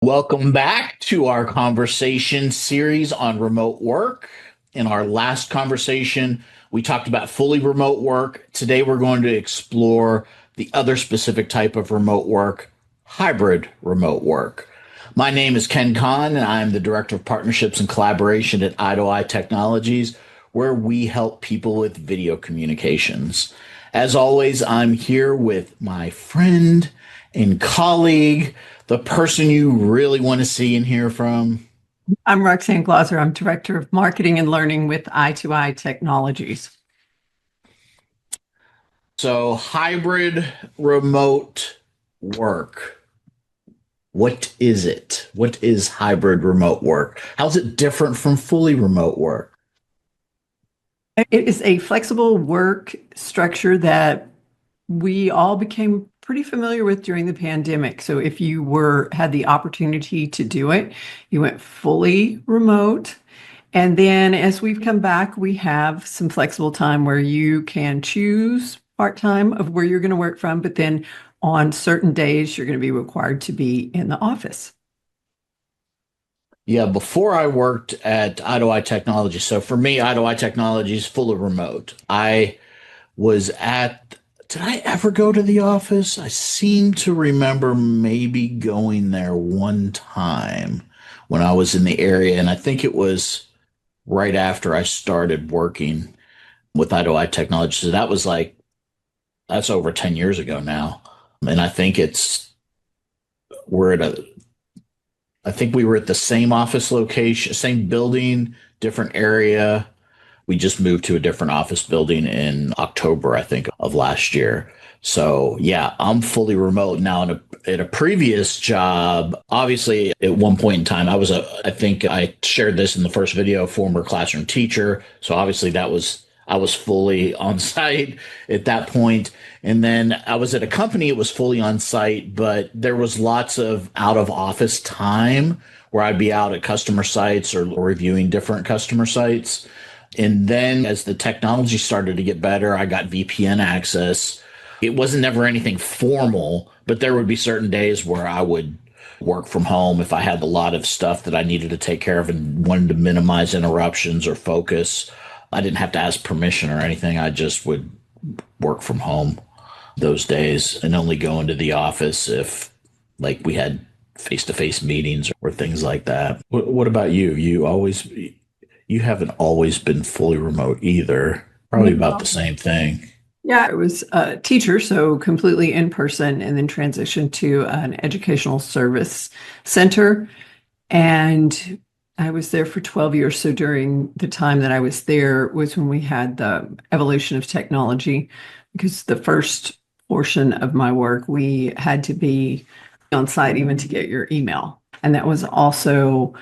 Welcome back to our conversation series on remote work. In our last conversation, we talked about fully remote work. Today, we're going to explore the other specific type of remote work, hybrid remote work. My name is Ken Kahn, and I'm the Director of Partnerships and Collaboration at Eye Technologies, where we help people with video communications. As always, I'm here with my friend and colleague, the person you really want to see and hear from. I'm Roxanne. I'm Director of Marketing and Learning with Eye Technologies. So, hybrid remote work. What is it? What is hybrid remote work? How's it different from fully remote work? It is a flexible work structure that we all became pretty familiar with during the pandemic. So if you had the opportunity to do it, you went fully remote. And then as we've come back, we have some flexible time where you can choose part-time of where you're going to work from, but then on certain days, you're going to be required to be in the office. Yeah, before I worked at Eye Technology. So for me, Eye Technology is fully remote. I was at, did I ever go to the office? I seem to remember maybe going there one time when I was in the area. And I think it was right after I started working with Eye Technology. So that's over 10 years ago now. And we're at a, I think we were at the same office location, same building, different area. We just moved to a different office building in October, I think, of last year. So yeah, I'm fully remote now. In a previous job, obviously, at one point in time, I think I shared this in the first video, former classroom teacher. So obviously, I was fully on site at that point. And then I was at a company, it was fully on site, but there was lots of out of office time where I'd be out at customer sites or reviewing different customer sites. And then as the technology started to get better, I got VPN access. It wasn't never anything formal, but there would be certain days where I would work from home if I had a lot of stuff that I needed to take care of and wanted to minimize interruptions or focus. I didn't have to ask permission or anything. I just would work from home those days and only go into the office if like we had face-to-face meetings or things like that. What about you? You haven't always been fully remote either. Probably about the same thing. Yeah, I was a teacher, so completely in person, and then transitioned to an educational service center. And I was there for 12 years. So during the time that I was there was when we had the evolution of technology, because the first portion of my work, we had to be on site even to get your email. And that was also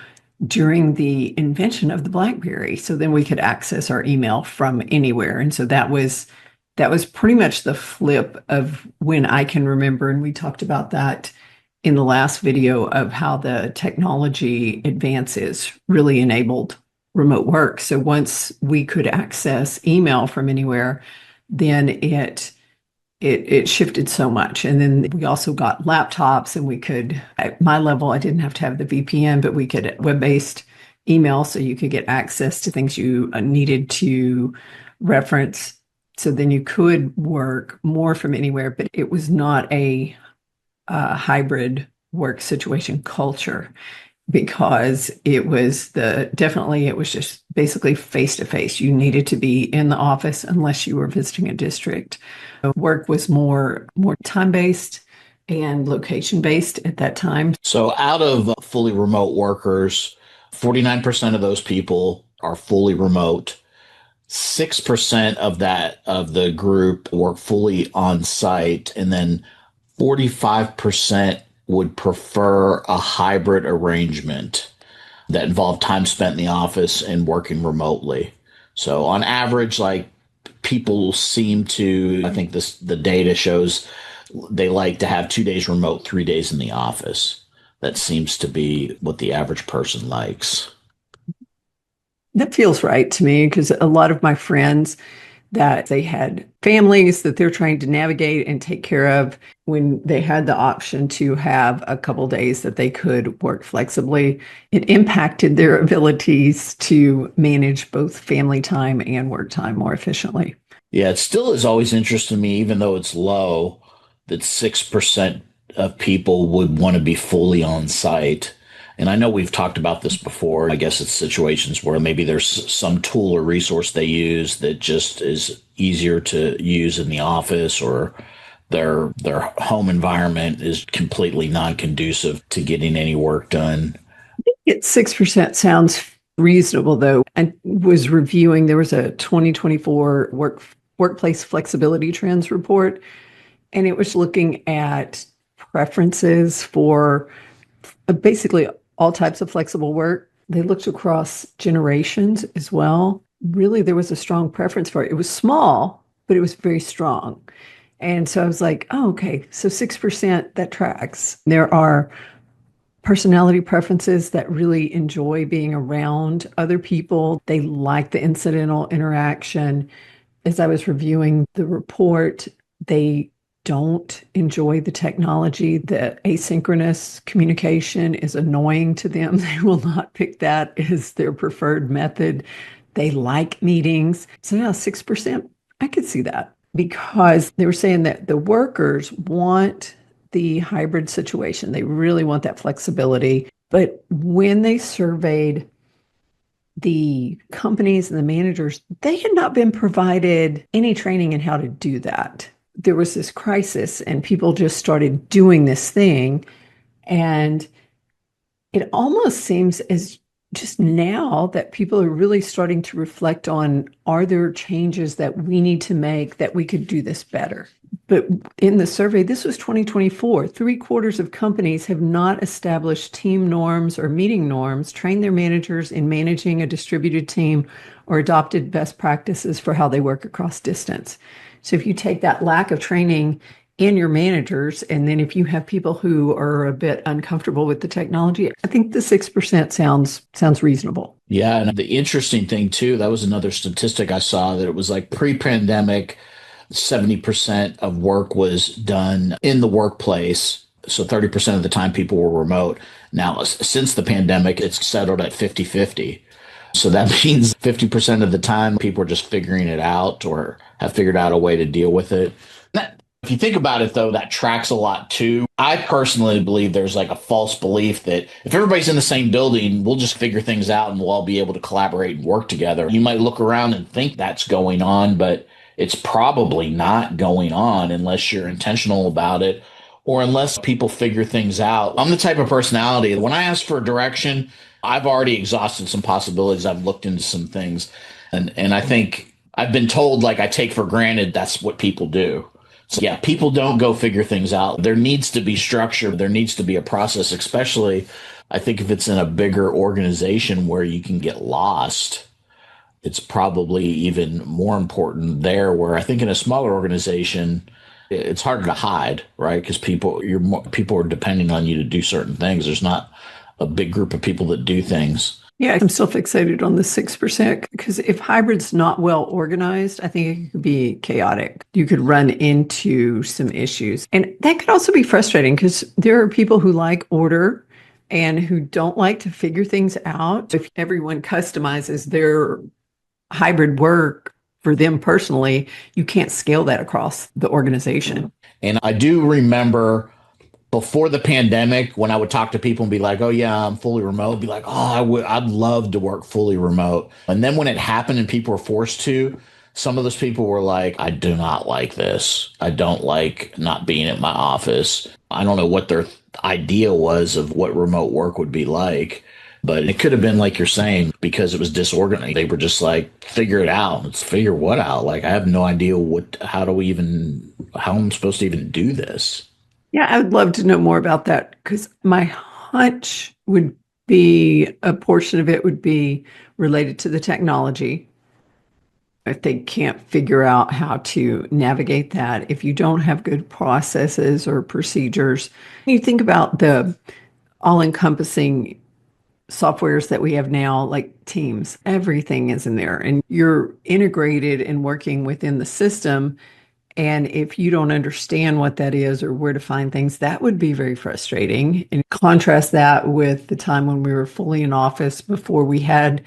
during the invention of the BlackBerry. So then we could access our email from anywhere. And so that was pretty much the flip of when I can remember. And we talked about that in the last video of how the technology advances really enabled remote work. So once we could access email from anywhere, then it shifted so much. And then we also got laptops, and we could, at my level, I didn't have to have the VPN, but we could web-based email, so you could get access to things you needed to reference. So then you could work more from anywhere, but it was not a hybrid work situation culture, because it was just basically face to face. You needed to be in the office unless you were visiting a district. Work was more time based and location based at that time. So out of fully remote workers, 49% of those people are fully remote. 6% of the group work fully on site, and then 45% would prefer a hybrid arrangement that involved time spent in the office and working remotely. So on average, like people seem to, I think the data shows they like to have 2 days remote, 3 days in the office. That seems to be what the average person likes. That feels right to me, because a lot of my friends, that they had families that they're trying to navigate and take care of when they had the option to have a couple days that they could work flexibly. It impacted their abilities to manage both family time and work time more efficiently. Yeah, it still is always interesting to me, even though it's low, that 6% of people would want to be fully on site. And I know we've talked about this before. I guess it's situations where maybe there's some tool or resource they use that just is easier to use in the office, or their home environment is completely non-conducive to getting any work done. It 6% sounds reasonable, though. I was reviewing, there was a 2024 workplace flexibility trends report, and it was looking at preferences for basically all types of flexible work. They looked across generations as well. Really, there was a strong preference for it. It was small, but it was very strong. And so I was like, oh, okay, so 6%, that tracks. There are personality preferences that really enjoy being around other people. They like the incidental interaction. As I was reviewing the report, they don't enjoy the technology. The asynchronous communication is annoying to them. They will not pick that as their preferred method. They like meetings. So, yeah, 6%, I could see that because they were saying that the workers want the hybrid situation. They really want that flexibility. But when they surveyed the companies and the managers, they had not been provided any training in how to do that. There was this crisis, and people just started doing this thing. And it almost seems as just now that people are really starting to reflect on, are there changes that we need to make that we could do this better? But in the survey, this was 2024, three-quarters of companies have not established team norms or meeting norms, trained their managers in managing a distributed team, or adopted best practices for how they work across distance. So if you take that lack of training in your managers, and then if you have people who are a bit uncomfortable with the technology, I think the 6% sounds reasonable. Yeah, and the interesting thing too, that was another statistic I saw, that it was like pre-pandemic, 70% of work was done in the workplace. So 30% of the time people were remote. Now, since the pandemic, it's settled at 50-50. So that means 50% of the time people are just figuring it out or have figured out a way to deal with it. If you think about it, though, that tracks a lot too. I personally believe there's like a false belief that if everybody's in the same building, we'll just figure things out and we'll all be able to collaborate and work together. You might look around and think that's going on, but it's probably not going on unless you're intentional about it or unless people figure things out. I'm the type of personality, when I ask for direction, I've already exhausted some possibilities. I've looked into some things, and I think I've been told, like, I take for granted that's what people do. So yeah, people don't go figure things out. There needs to be structure. There needs to be a process, especially I think if it's in a bigger organization where you can get lost. It's probably even more important there, where I think in a smaller organization, it's harder to hide, right? Because people are depending on you to do certain things. There's not a big group of people that do things. Yeah, I'm still fixated on the 6% because if hybrid's not well organized, I think it could be chaotic. You could run into some issues. And that could also be frustrating because there are people who like order and who don't like to figure things out. If everyone customizes their hybrid work for them personally, you can't scale that across the organization. And I do remember before the pandemic, when I would talk to people and be like, "Oh yeah, I'm fully remote," I'd be like, "Oh, I'd love to work fully remote." And then when it happened and people were forced to, some of those people were like, "I do not like this. I don't like not being at my office." I don't know what their idea was of what remote work would be like, but it could have been like you're saying, because it was disorganized. They were just like, "Figure it out." Let's figure what out? Like, I have no idea how I'm supposed to even do this. Yeah, I would love to know more about that because my hunch would be a portion of it would be related to the technology. If they can't figure out how to navigate that, if you don't have good processes or procedures, you think about the all encompassing softwares that we have now, like Teams, everything is in there, and you're integrated and working within the system. And if you don't understand what that is or where to find things, that would be very frustrating. And contrast that with the time when we were fully in office before we had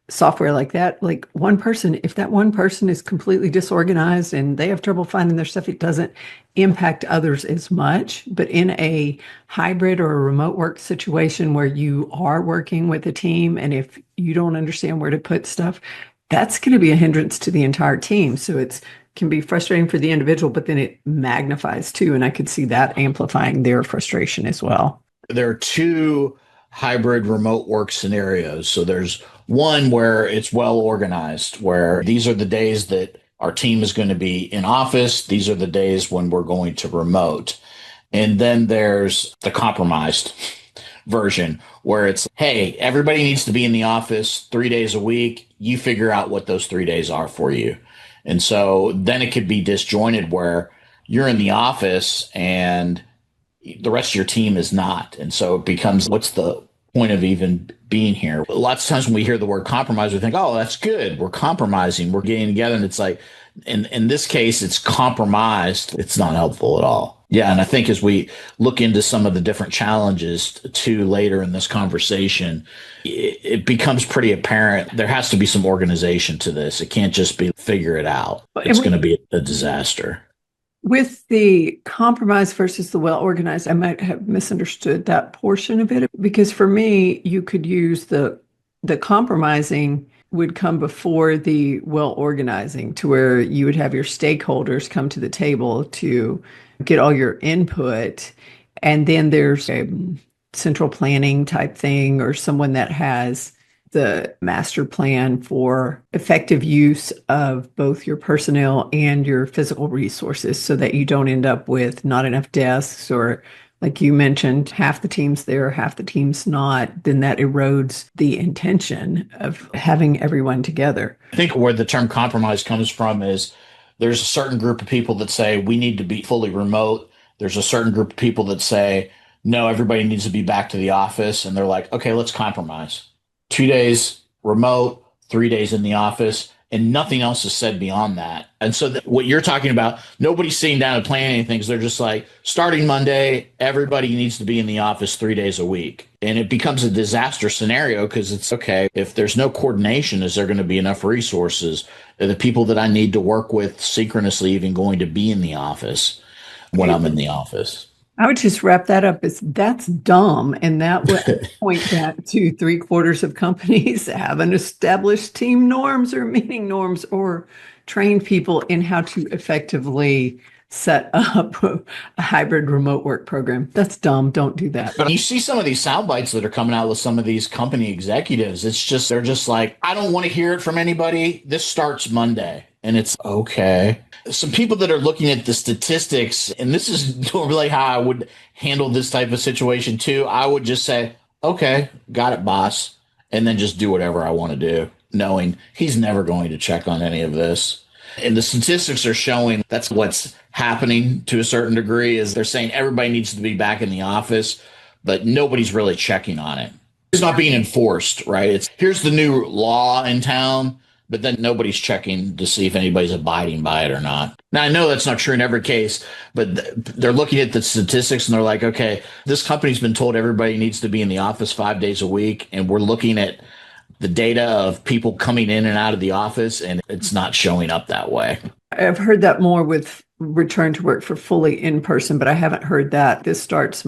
software like that. Like one person, if that one person is completely disorganized and they have trouble finding their stuff, it doesn't impact others as much. But in a hybrid or a remote work situation where you are working with a team, and if you don't understand where to put stuff, that's going to be a hindrance to the entire team. So it's can be frustrating for the individual, but then it magnifies too. And I could see that amplifying their frustration as well. There are two hybrid remote work scenarios. So there's one where it's well organized, where these are the days that our team is going to be in office. These are the days when we're going to remote. And then there's the compromised version where it's, hey, everybody needs to be in the office 3 days a week. You figure out what those 3 days are for you. And so then it could be disjointed where you're in the office and the rest of your team is not. And so it becomes, what's the point of even being here? Lots of times when we hear the word compromise, we think, oh, that's good. We're compromising. We're getting together. And it's like, in this case, it's compromised. It's not helpful at all. Yeah. And I think as we look into some of the different challenges too later in this conversation, it becomes pretty apparent there has to be some organization to this. It can't just be figure it out. It's going to be a disaster. With the compromise versus the well organized, I might have misunderstood that portion of it because for me, you could use the compromising would come before the well organizing to where you would have your stakeholders come to the table to get all your input. And then there's a central planning type thing or someone that has the master plan for effective use of both your personnel and your physical resources so that you don't end up with not enough desks or like you mentioned, half the team's there, half the team's not, then that erodes the intention of having everyone together. I think where the term compromise comes from is there's a certain group of people that say we need to be fully remote. There's a certain group of people that say, no, everybody needs to be back to the office. And they're like, okay, let's compromise. 2 days remote, 3 days in the office, and nothing else is said beyond that. And so what you're talking about, nobody's sitting down and planning anything. They're just like, starting Monday, everybody needs to be in the office 3 days a week. And it becomes a disaster scenario because it's okay, if there's no coordination, is there going to be enough resources? Are the people that I need to work with synchronously even going to be in the office when I'm in the office? I would just wrap that up as that's dumb. And that would point back to three-quarters of companies haven't established team norms or meeting norms or trained people in how to effectively set up a hybrid remote work program. That's dumb. Don't do that. But you see some of these sound bites that are coming out with some of these company executives. It's just, they're just like, I don't want to hear it from anybody. This starts Monday. And it's okay. Some people that are looking at the statistics, and this is normally how I would handle this type of situation too. I would just say, okay, got it, boss. And then just do whatever I want to do, knowing he's never going to check on any of this. And the statistics are showing that's what's happening to a certain degree is they're saying everybody needs to be back in the office, but nobody's really checking on it. It's not being enforced, right? It's here's the new law in town, but then nobody's checking to see if anybody's abiding by it or not. Now, I know that's not true in every case, but they're looking at the statistics and they're like, okay, this company's been told everybody needs to be in the office 5 days a week. And we're looking at the data of people coming in and out of the office, and it's not showing up that way. I've heard that more with return to work for fully in person, but I haven't heard that this starts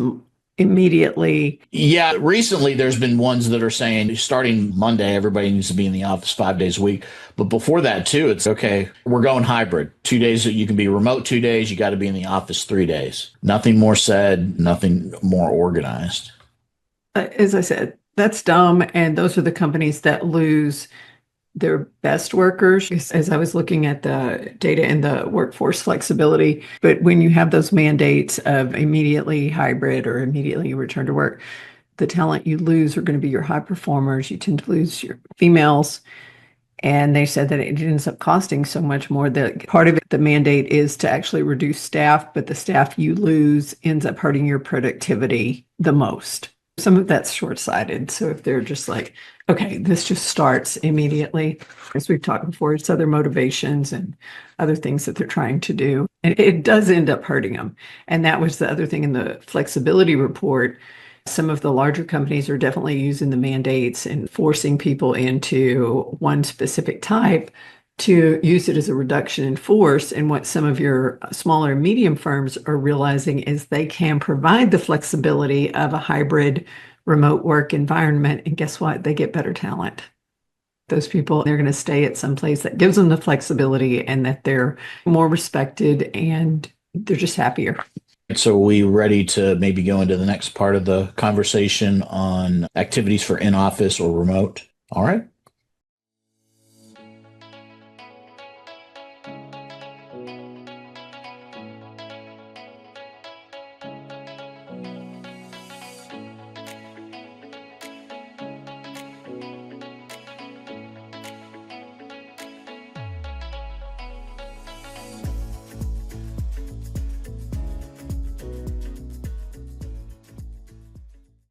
immediately. Yeah, recently there's been ones that are saying starting Monday, everybody needs to be in the office 5 days a week. But before that, too, it's okay, we're going hybrid. 2 days that you can be remote 2 days, you got to be in the office 3 days. Nothing more said, nothing more organized. As I said, that's dumb. And those are the companies that lose their best workers, as I was looking at the data and the workforce flexibility. But when you have those mandates of immediately hybrid or immediately return to work, the talent you lose are going to be your high performers. You tend to lose your females. And they said that it ends up costing so much more that part of it, the mandate is to actually reduce staff, but the staff you lose ends up hurting your productivity the most. Some of that's short-sighted. So if they're just like, okay, this just starts immediately, as we've talked before, it's other motivations and other things that they're trying to do. And it does end up hurting them. And that was the other thing in the flexibility report. Some of the larger companies are definitely using the mandates and forcing people into one specific type to use it as a reduction in force. And what some of your smaller and medium firms are realizing is they can provide the flexibility of a hybrid remote work environment. And guess what? They get better talent. Those people, they're going to stay at some place that gives them the flexibility and that they're more respected and they're just happier. So, are we ready to maybe go into the next part of the conversation on activities for in office or remote? All right.